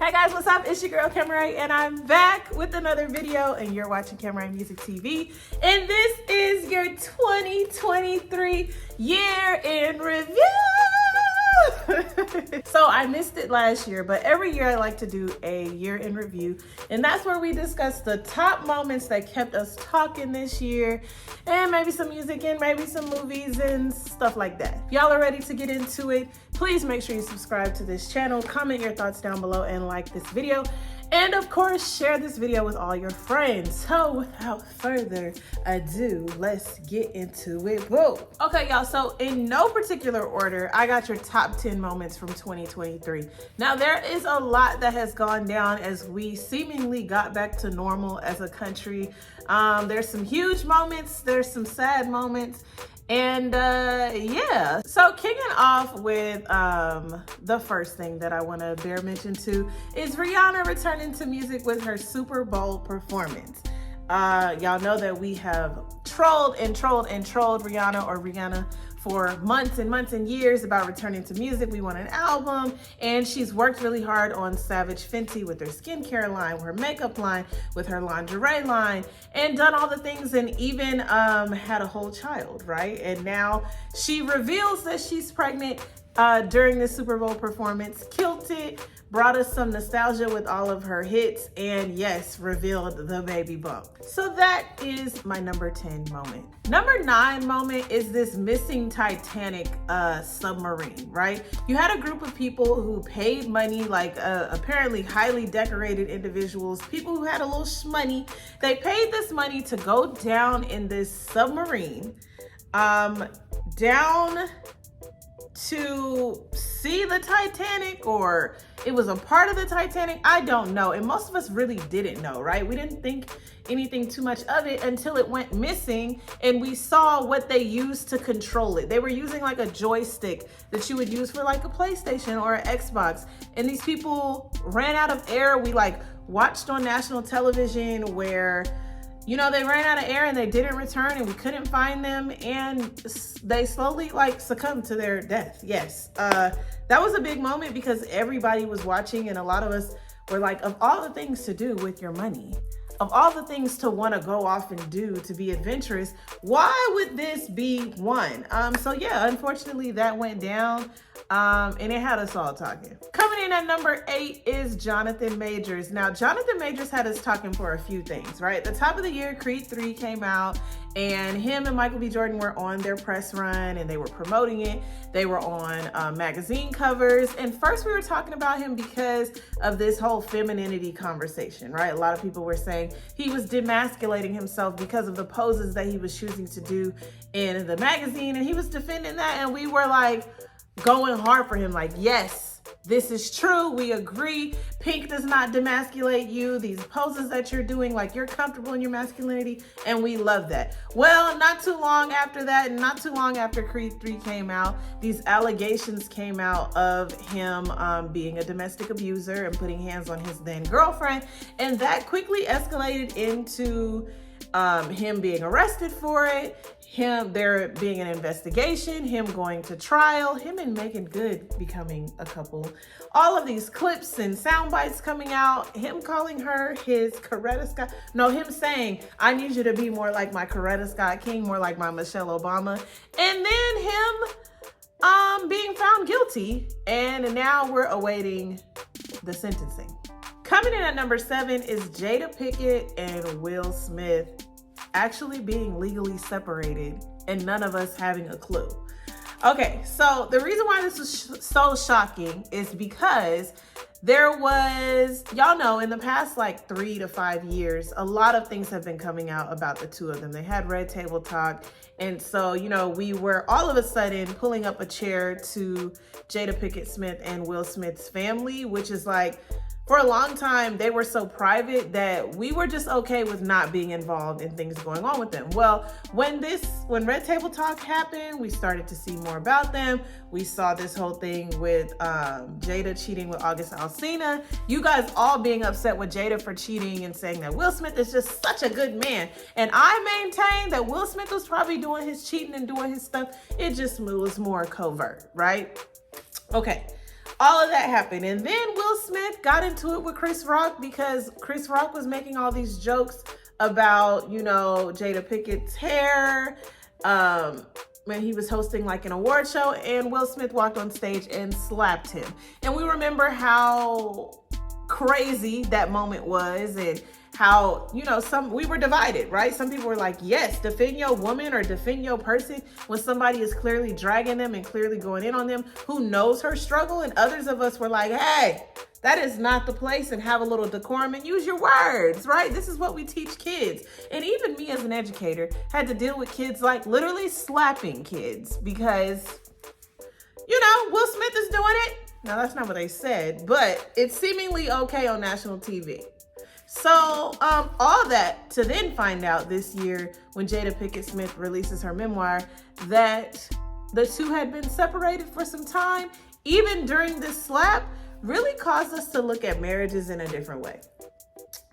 Hey guys, what's up? It's your girl Cameron, and I'm back with another video, and you're watching Cameron Music TV. And this is your 2023 year in review. So I missed it last year, but every year I like to do a year in review, and that's where we discuss the top moments that kept us talking this year, and maybe some music and maybe some movies and stuff like that. If y'all are ready to get into it, please make sure you subscribe to this channel, comment your thoughts down below, and like this video. And of course, share this video with all your friends. So without further ado, let's get into it. Whoa. Okay, y'all, so in no particular order, I got your top 10 moments from 2023. Now, there is a lot that has gone down as we seemingly got back to normal as a country. There's some huge moments, there's some sad moments. And yeah, so kicking off with the first thing that I want to bear mention to is Rihanna returning to music with her Super Bowl performance. Y'all know that we have trolled Rihanna for months and months and years about returning to music. We want an album, and she's worked really hard on Savage Fenty with her skincare line, with her makeup line, with her lingerie line, and done all the things, and even had a whole child, right? And now she reveals that she's pregnant during the Super Bowl performance, killed it, brought us some nostalgia with all of her hits, and yes, revealed the baby bump. So that is my number 10 moment. Number 9 moment is this missing Titanic submarine, right? You had a group of people who paid money, like apparently highly decorated individuals, people who had a little shmoney. They paid this money to go down in this submarine, down to see the Titanic, or it was a part of the Titanic. I don't know. And most of us really didn't know, right? We didn't think anything too much of it until it went missing and we saw what they used to control it. They were using like a joystick that you would use for like a PlayStation or an Xbox. And these people ran out of air. We like watched on national television where, you know, they ran out of air and they didn't return and we couldn't find them, and they slowly like succumbed to their death. Yes, that was a big moment because everybody was watching, and a lot of us were like, of all the things to do with your money, of all the things to want to go off and do to be adventurous, why would this be one? So yeah, unfortunately that went down, and it had us all talking. Coming in at number 8 is Jonathan Majors. Now, Jonathan Majors had us talking for a few things, right? At the top of the year, Creed 3 came out, and him and Michael B. Jordan were on their press run and they were promoting it. They were on magazine covers. And first we were talking about him because of this whole femininity conversation, right? A lot of people were saying he was demasculating himself because of the poses that he was choosing to do in the magazine. And he was defending that. And we were like going hard for him, like, yes, this is true. We agree. Pink does not demasculate you. These poses that you're doing, like, you're comfortable in your masculinity, and we love that. Well, not too long after that, and not too long after Creed 3 came out, these allegations came out of him being a domestic abuser and putting hands on his then girlfriend, and that quickly escalated into him being arrested for it, there being an investigation, him going to trial, him and Megan Good becoming a couple, all of these clips and sound bites coming out, him calling her his Coretta Scott, no, him saying, I need you to be more like my Coretta Scott King, more like my Michelle Obama, and then him being found guilty, and now we're awaiting the sentencing. Coming in at number 7 is Jada Pinkett and Will Smith actually being legally separated and none of us having a clue. Okay, so the reason why this was so shocking is because there was, y'all know, in the past like 3 to 5 years, a lot of things have been coming out about the two of them. They had Red Table Talk. And so, you know, we were all of a sudden pulling up a chair to Jada Pinkett Smith and Will Smith's family, which is like, for a long time, they were so private that we were just okay with not being involved in things going on with them. Well, when Red Table Talk happened, we started to see more about them. We saw this whole thing with Jada cheating with August Alsina. You guys all being upset with Jada for cheating and saying that Will Smith is just such a good man. And I maintain that Will Smith was probably doing his cheating and doing his stuff. It just was more covert, right? Okay. all of that happened. And then Will Smith got into it with Chris Rock because Chris Rock was making all these jokes about, you know, Jada Pickett's hair, when he was hosting like an award show, and Will Smith walked on stage and slapped him. And we remember how crazy that moment was, and how, you know, we were divided, right? Some people were like, yes, defend your woman or defend your person when somebody is clearly dragging them and clearly going in on them, who knows her struggle. And others of us were like, hey, that is not the place, and have a little decorum and use your words, right? This is what we teach kids. And even me as an educator had to deal with kids like literally slapping kids because, you know, Will Smith is doing it. Now, that's not what they said, but it's seemingly okay on national TV. So all that to then find out this year when Jada Pinkett Smith releases her memoir that the two had been separated for some time, even during this slap, really caused us to look at marriages in a different way.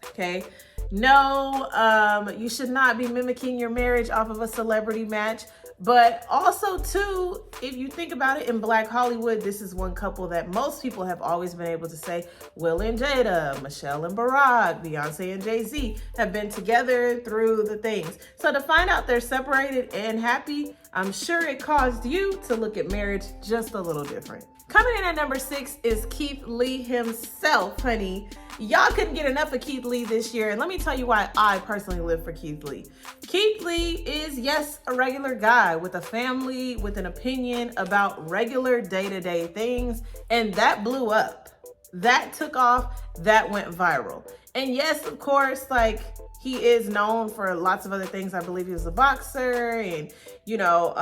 Okay. No, you should not be mimicking your marriage off of a celebrity match. But also, too, if you think about it, in Black Hollywood, this is one couple that most people have always been able to say, Will and Jada, Michelle and Barack, Beyonce and Jay-Z have been together through the things. So to find out they're separated and happy, I'm sure it caused you to look at marriage just a little different. Coming in at number 6 is Keith Lee himself, honey. Y'all couldn't get enough of Keith Lee this year, and let me tell you why I personally live for Keith Lee. Keith Lee is, yes, a regular guy with a family, with an opinion about regular day-to-day things, and that blew up. That took off, that went viral. And yes, of course, like, he is known for lots of other things. I believe he was a boxer, and, you know,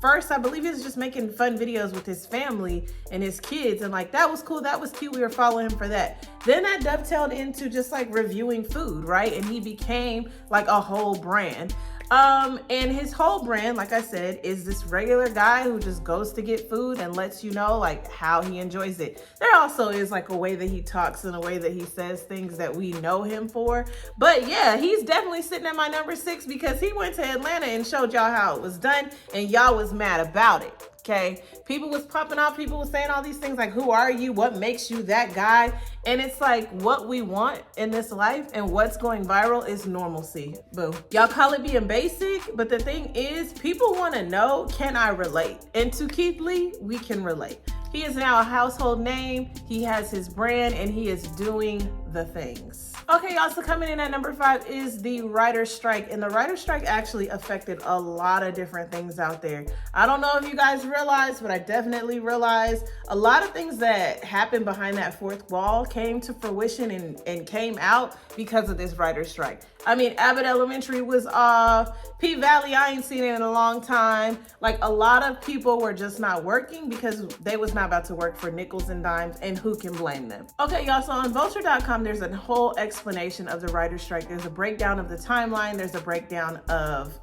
first, I believe he was just making fun videos with his family and his kids, and like, that was cool, that was cute, we were following him for that. Then that dovetailed into just like reviewing food, right? And he became like a whole brand. And his whole brand, like I said, is this regular guy who just goes to get food and lets you know like how he enjoys it. There also is like a way that he talks and a way that he says things that we know him for. But yeah, he's definitely sitting at my number 6 because he went to Atlanta and showed y'all how it was done, and y'all was mad about it. Okay, people was popping off, people was saying all these things like, who are you? What makes you that guy? And it's like, what we want in this life and what's going viral is normalcy. Boo. Y'all call it being basic, but the thing is, people want to know, can I relate? And to Keith Lee, we can relate. He is now a household name. He has his brand and he is doing the things. Okay, y'all, so coming in at number 5 is the writer's strike. And the writer's strike actually affected a lot of different things out there. I don't know if you guys realize, but I definitely realized a lot of things that happened behind that fourth wall came to fruition and came out because of this writer's strike. I mean, Abbott Elementary was off. P-Valley, I ain't seen it in a long time. Like, a lot of people were just not working because they was not about to work for nickels and dimes, and who can blame them? Okay, y'all, so on vulture.com, there's a whole explanation of the writer's strike. There's a breakdown of the timeline. There's a breakdown of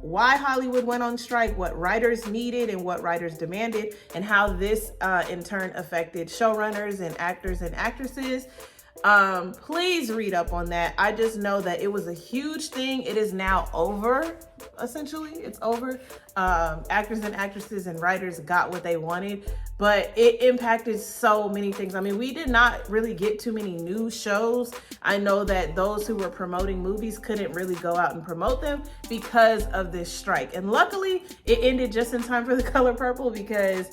why Hollywood went on strike, what writers needed and what writers demanded, and how this in turn affected showrunners and actors and actresses. Please read up on that. I just know that it was a huge thing. It is now over. Essentially, it's over. Actors and actresses and writers got what they wanted, but it impacted so many things. I mean, we did not really get too many new shows. I know that those who were promoting movies couldn't really go out and promote them because of this strike. And luckily, it ended just in time for The Color Purple because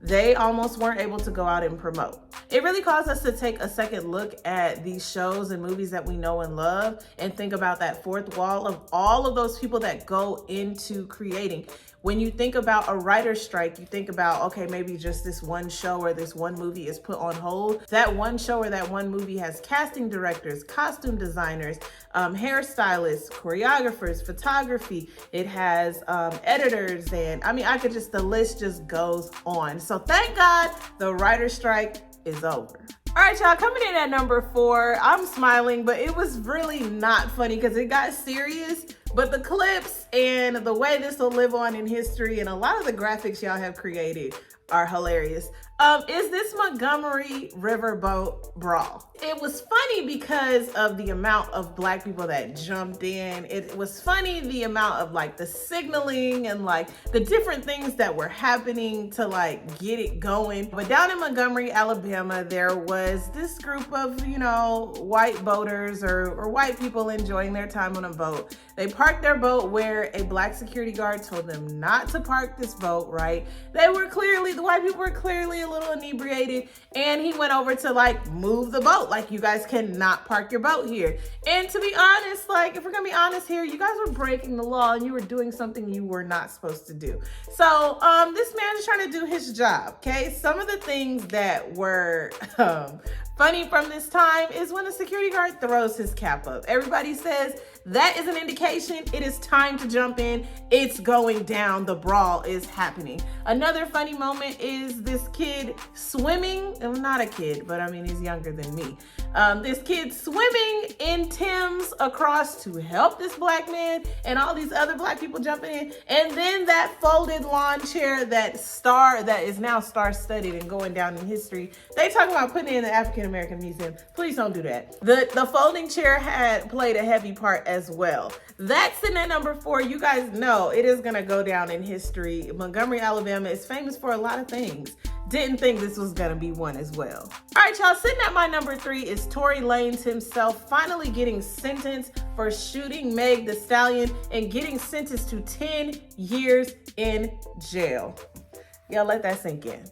they almost weren't able to go out and promote. It really caused us to take a second look at these shows and movies that we know and love and think about that fourth wall of all of those people that go into creating. When you think about a writer's strike, you think about, okay, maybe just this one show or this one movie is put on hold. That one show or that one movie has casting directors, costume designers, hairstylists, choreographers, photography. It has editors, and I mean, the list just goes on. So thank God the writer's strike is over. All right, y'all, coming in at number 4, I'm smiling, but it was really not funny because it got serious. But the clips and the way this will live on in history and a lot of the graphics y'all have created are hilarious. Is this Montgomery Riverboat Brawl? It was funny because of the amount of black people that jumped in. It was funny the amount of like the signaling and like the different things that were happening to like get it going. But down in Montgomery, Alabama, there was this group of, you know, white boaters or white people enjoying their time on a boat. They parked their boat where a black security guard told them not to park this boat, right? The white people were clearly a little inebriated, and he went over to like move the boat. Like, you guys cannot park your boat here. And to be honest, like, if we're gonna be honest here, you guys were breaking the law and you were doing something you were not supposed to do. So this man is trying to do his job, okay? Some of the things that were funny from this time is when the security guard throws his cap up. Everybody says that is an indication it is time to jump in. It's going down. The brawl is happening. Another funny moment is this kid swimming. Well, not a kid, but I mean, he's younger than me. This kid swimming in Thames across to help this black man and all these other black people jumping in. And then that folded lawn chair that is now star-studded and going down in history. They talk about putting it in the African American Museum. Please don't do that. The folding chair had played a heavy part as well. That's in at number 4. You guys know it is gonna go down in history. Montgomery, Alabama is famous for a lot of things. Didn't think this was gonna be one as well. All right, y'all, sitting at my number 3 is Tory Lanez himself finally getting sentenced for shooting Meg Thee Stallion and getting sentenced to 10 years in jail. Y'all let that sink in.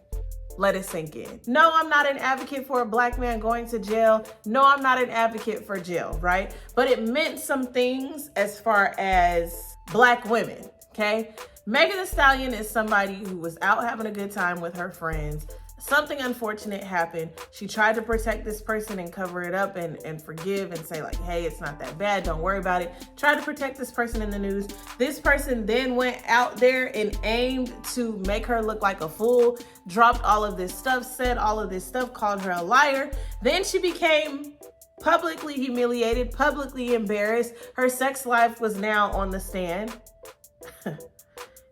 Let it sink in. No, I'm not an advocate for a black man going to jail. No, I'm not an advocate for jail, right? But it meant some things as far as black women, okay? Meg Thee Stallion is somebody who was out having a good time with her friends. Something unfortunate happened. She tried to protect this person and cover it up and forgive and say like, hey, it's not that bad, don't worry about it. Tried to protect this person in the news. This person then went out there and aimed to make her look like a fool, dropped all of this stuff, said all of this stuff, called her a liar. Then she became publicly humiliated, publicly embarrassed. Her sex life was now on the stand.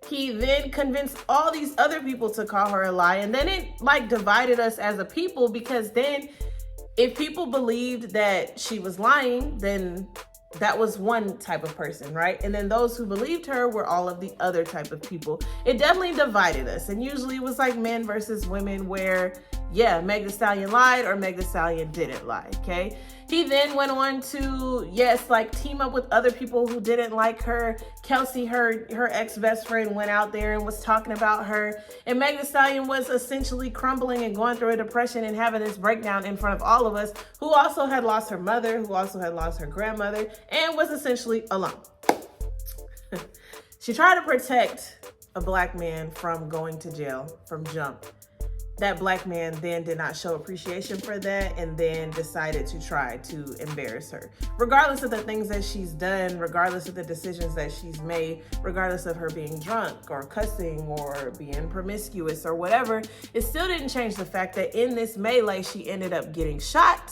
He then convinced all these other people to call her a lie. And then it like divided us as a people, because then if people believed that she was lying, then that was one type of person, right? And then those who believed her were all of the other type of people. It definitely divided us. And usually it was like men versus women where, yeah, Meg Thee Stallion lied or Meg Thee Stallion didn't lie, okay? He then went on to, yes, like team up with other people who didn't like her. Kelsey, her ex-best friend, went out there and was talking about her. And Meg Thee Stallion was essentially crumbling and going through a depression and having this breakdown in front of all of us, who also had lost her mother, who also had lost her grandmother, and was essentially alone. She tried to protect a black man from going to jail, from jump. That black man then did not show appreciation for that and then decided to try to embarrass her. Regardless of the things that she's done, regardless of the decisions that she's made, regardless of her being drunk or cussing or being promiscuous or whatever, it still didn't change the fact that in this melee, she ended up getting shot.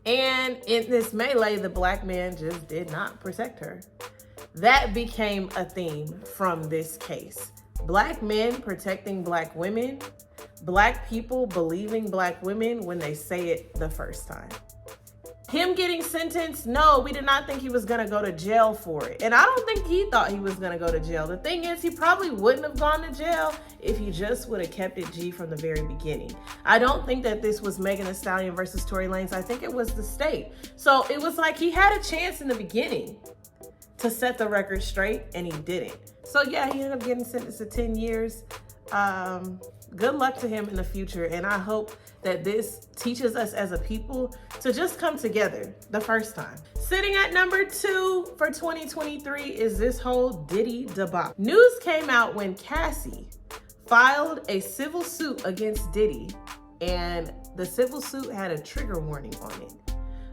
And in this melee, the black man just did not protect her. That became a theme from this case. Black men protecting black women, black people believing black women when they say it the first time. Him getting sentenced, no, we did not think he was gonna go to jail for it. And I don't think he thought he was gonna go to jail. The thing is, he probably wouldn't have gone to jail if he just would have kept it G from the very beginning. I don't think that this was Megan Thee Stallion versus Tory Lanez. I think it was the state. So it was like he had a chance in the beginning to set the record straight, and he didn't. So yeah, he ended up getting sentenced to 10 years. Good luck to him in the future. And I hope that this teaches us as a people to just come together the first time. Sitting at number 2 for 2023 is this whole Diddy debacle. News came out when Cassie filed a civil suit against Diddy, and the civil suit had a trigger warning on it,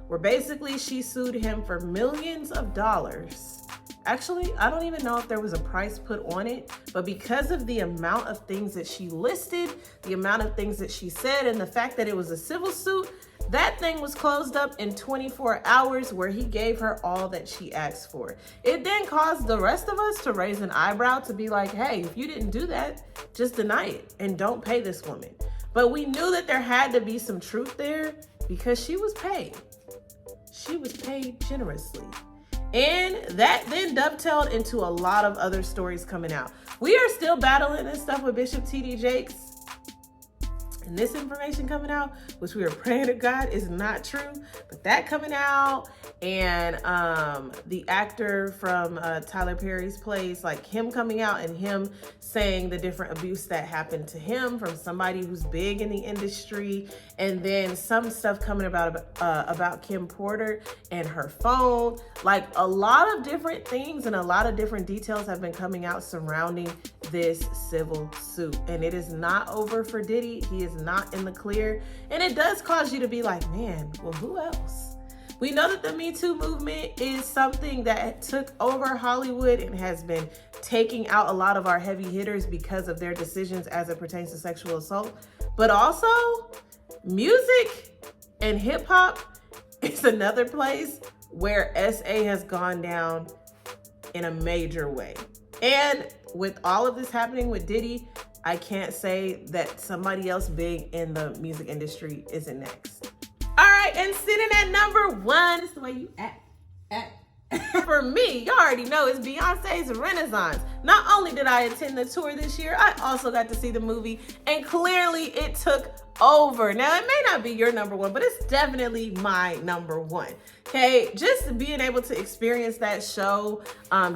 where basically she sued him for millions of dollars. Actually, I don't even know if there was a price put on it, but because of the amount of things that she listed, the amount of things that she said, and the fact that it was a civil suit, that thing was closed up in 24 hours, where he gave her all that she asked for. It then caused the rest of us to raise an eyebrow, to be like, hey, if you didn't do that, just deny it and don't pay this woman. But we knew that there had to be some truth there because she was paid. She was paid generously. And that then dovetailed into a lot of other stories coming out. We are still battling this stuff with Bishop T.D. Jakes. And this information coming out, which we are praying to God is not true, but that coming out, and the actor from Tyler Perry's Plays, like him coming out and him saying the different abuse that happened to him from somebody who's big in the industry, and then some stuff coming about Kim Porter and her phone. Like a lot of different things and a lot of different details have been coming out surrounding this civil suit, and it is not over for Diddy. He is not in the clear, and it does cause you to be like, man, well, who else? We know that the Me Too movement is something that took over Hollywood and has been taking out a lot of our heavy hitters because of their decisions as it pertains to sexual assault. But also, music and hip hop is another place where SA has gone down in a major way. And with all of this happening with Diddy, I can't say that somebody else big in the music industry isn't next. All right, and sitting at number 1, it's the way you act. For me, y'all already know, it's Beyonce's Renaissance. Not only did I attend the tour this year, I also got to see the movie, and clearly it took over. Now, it may not be your number 1, but it's definitely my number 1. Okay, just being able to experience that show,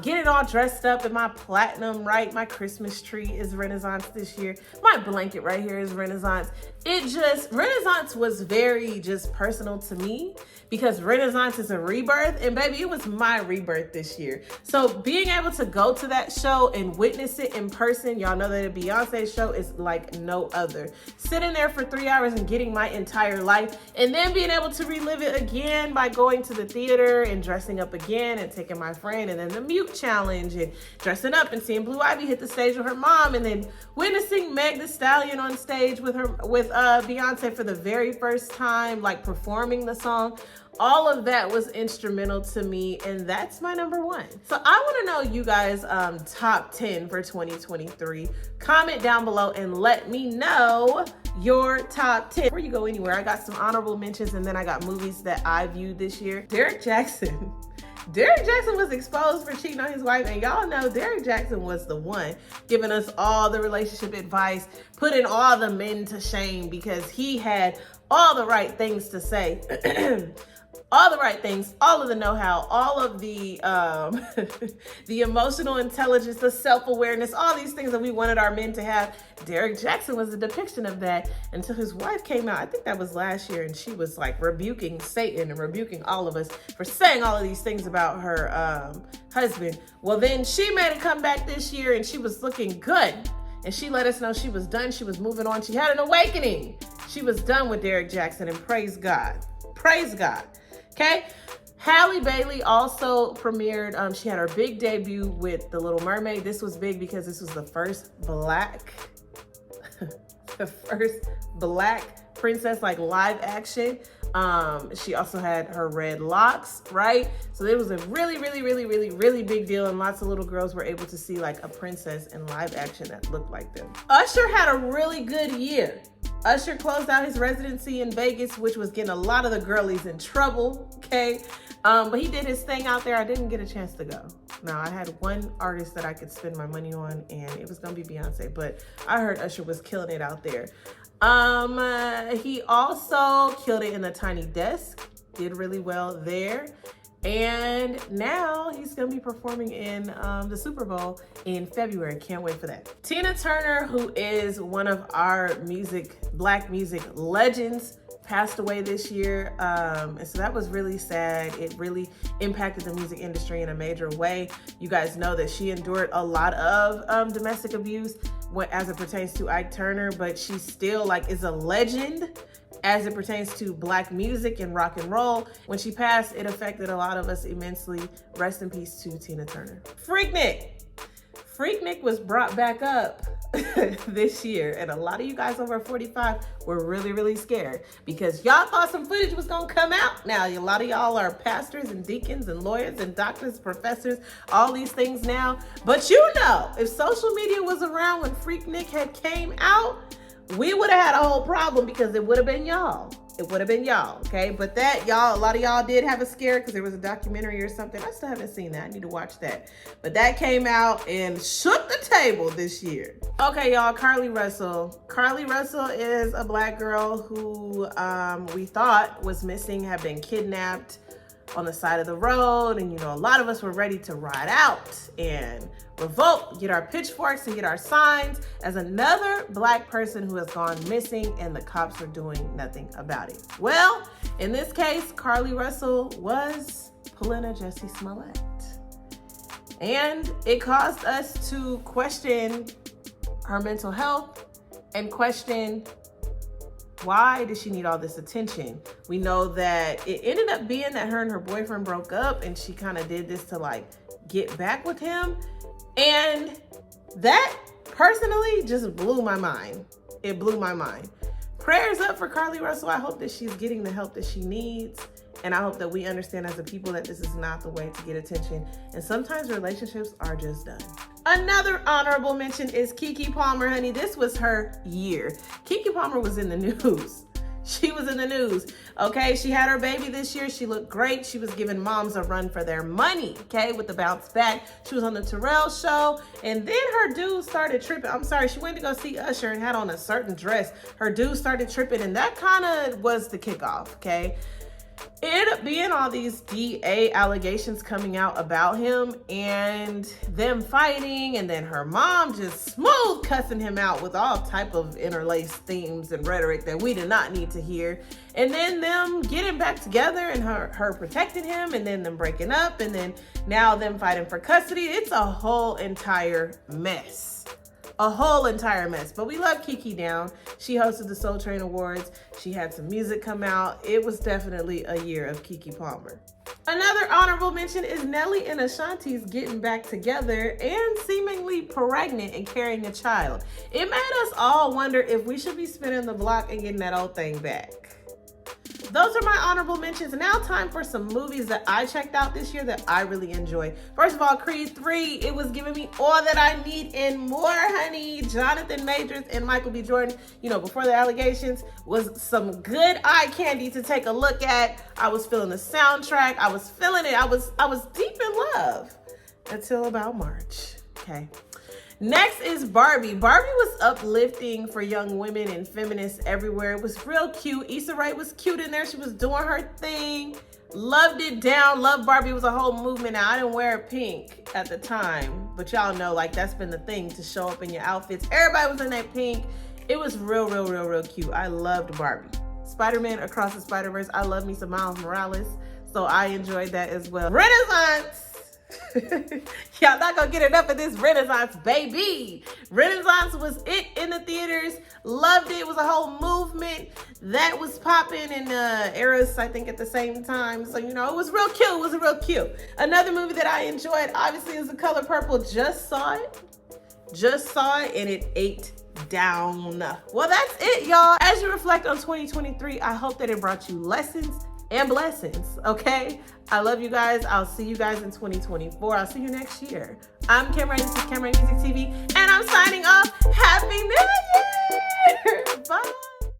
getting all dressed up in my platinum, right? My Christmas tree is Renaissance this year. My blanket right here is Renaissance. Renaissance was very just personal to me because Renaissance is a rebirth, and baby, it was my rebirth this year. So being able to go to that show and witness it in person, y'all know that a Beyonce show is like no other. Sitting there for 3 hours and getting my entire life, and then being able to relive it again by going to the theater and dressing up again and taking my friend, and then the mute challenge and dressing up and seeing Blue Ivy hit the stage with her mom, and then witnessing Meg Thee Stallion on stage with Beyonce for the very first time, like performing the song. All of that was instrumental to me, and that's my number 1. So I want to know you guys top 10 for 2023. Comment down below and let me know your top 10. Before you go anywhere, I got some honorable mentions, and then I got movies that I viewed this year. Derrick Jackson. Derrick Jackson was exposed for cheating on his wife, and y'all know Derrick Jackson was the one giving us all the relationship advice, putting all the men to shame because he had all the right things to say. All the right things, all of the know-how, all of the the emotional intelligence, the self-awareness, all these things that we wanted our men to have. Derrick Jackson was a depiction of that until his wife came out. I think that was last year, and she was like rebuking Satan and rebuking all of us for saying all of these things about her husband. Well, then she made a comeback this year, and she was looking good. And she let us know she was done. She was moving on. She had an awakening. She was done with Derrick Jackson, and praise God. Praise God. Okay, Halle Bailey also premiered. She had her big debut with The Little Mermaid. This was big because this was the first black princess, like live action. She also had her red locks, right? So it was a really, really, really, really, really big deal, and lots of little girls were able to see like a princess in live action that looked like them. Usher had a really good year. Usher closed out his residency in Vegas, which was getting a lot of the girlies in trouble, okay? But he did his thing out there. I didn't get a chance to go. Now, I had one artist that I could spend my money on, and it was gonna be Beyonce, but I heard Usher was killing it out there. He also killed it in The Tiny Desk, did really well there. And now he's gonna be performing in the Super Bowl in February. Can't wait for that. Tina Turner, who is one of our black music legends, passed away this year. And so that was really sad. It really impacted the music industry in a major way. You guys know that she endured a lot of domestic abuse as it pertains to Ike Turner, but she still like is a legend as it pertains to black music and rock and roll. When she passed, it affected a lot of us immensely. Rest in peace to Tina Turner. Freaknik was brought back up this year, and a lot of you guys over 45 were really, really scared because y'all thought some footage was gonna come out. Now, a lot of y'all are pastors and deacons and lawyers and doctors, professors, all these things now. But you know, if social media was around when Freaknik had came out, we would have had a whole problem because it would have been y'all. It would have been y'all, okay? But that, y'all, a lot of y'all did have a scare because there was a documentary or something. I still haven't seen that. I need to watch that. But that came out and shook the table this year. Okay, y'all, Carlee Russell. Carlee Russell is a Black girl who we thought was missing, had been kidnapped on the side of the road. And, you know, a lot of us were ready to ride out and revolt, get our pitchforks and get our signs as another Black person who has gone missing and the cops are doing nothing about it. Well, in this case, Carlee Russell was pulling a Jussie Smollett. And it caused us to question her mental health and question, why does she need all this attention? We know that it ended up being that her and her boyfriend broke up and she kind of did this to like get back with him. And that personally just blew my mind. It blew my mind. Prayers up for Carlee Russell. I hope that she's getting the help that she needs. And I hope that we understand as a people that this is not the way to get attention. And sometimes relationships are just done. Another honorable mention is Keke Palmer, honey. This was her year. Keke Palmer was in the news. She was in the news, okay? She had her baby this year. She looked great. She was giving moms a run for their money, okay, with the bounce back. She was on the Terrell show, and then her dude started tripping. I'm sorry, she went to go see Usher and had on a certain dress. Her dude started tripping, and that kind of was the kickoff, okay? It ended up being all these DA allegations coming out about him and them fighting, and then her mom just smooth cussing him out with all type of interlaced themes and rhetoric that we did not need to hear. And then them getting back together and her protecting him, and then them breaking up, and then now them fighting for custody. It's a whole entire mess. A whole entire mess. But we love Keke down. She hosted the Soul Train Awards. She had some music come out. It was definitely a year of Keke Palmer. Another honorable mention is Nelly and Ashanti's getting back together and seemingly pregnant and carrying a child. It made us all wonder if we should be spinning the block and getting that old thing back. Those are my honorable mentions. Now time for some movies that I checked out this year that I really enjoyed. First of all, Creed 3, it was giving me all that I need and more, honey. Jonathan Majors and Michael B. Jordan, you know, before the allegations, was some good eye candy to take a look at. I was feeling the soundtrack. I was feeling it. I was deep in love until about March, okay? Next is Barbie. Barbie was uplifting for young women and feminists everywhere. It was real cute. Issa Rae was cute in there. She was doing her thing. Loved it down. Loved Barbie. It was a whole movement. Now, I didn't wear pink at the time, but y'all know, like, that's been the thing to show up in your outfits. Everybody was in that pink. It was real cute. I loved Barbie. Spider-Man Across the Spider-Verse. I love me some Miles Morales, so I enjoyed that as well. Renaissance. Y'all not gonna get enough of this Renaissance, baby. Renaissance was it in the theaters. Loved it. It was a whole movement that was popping in eras, I think, at the same time. So, you know, it was real cute. It was real cute. Another movie that I enjoyed, obviously, is The Color Purple. Just saw it, and it ate down. Well, that's it, y'all. As you reflect on 2023, I hope that it brought you lessons and blessings, okay? I love you guys. I'll see you guys in 2024. I'll see you next year. I'm Cameron. This is Cameron Music TV, and I'm signing off. Happy New Year! Bye.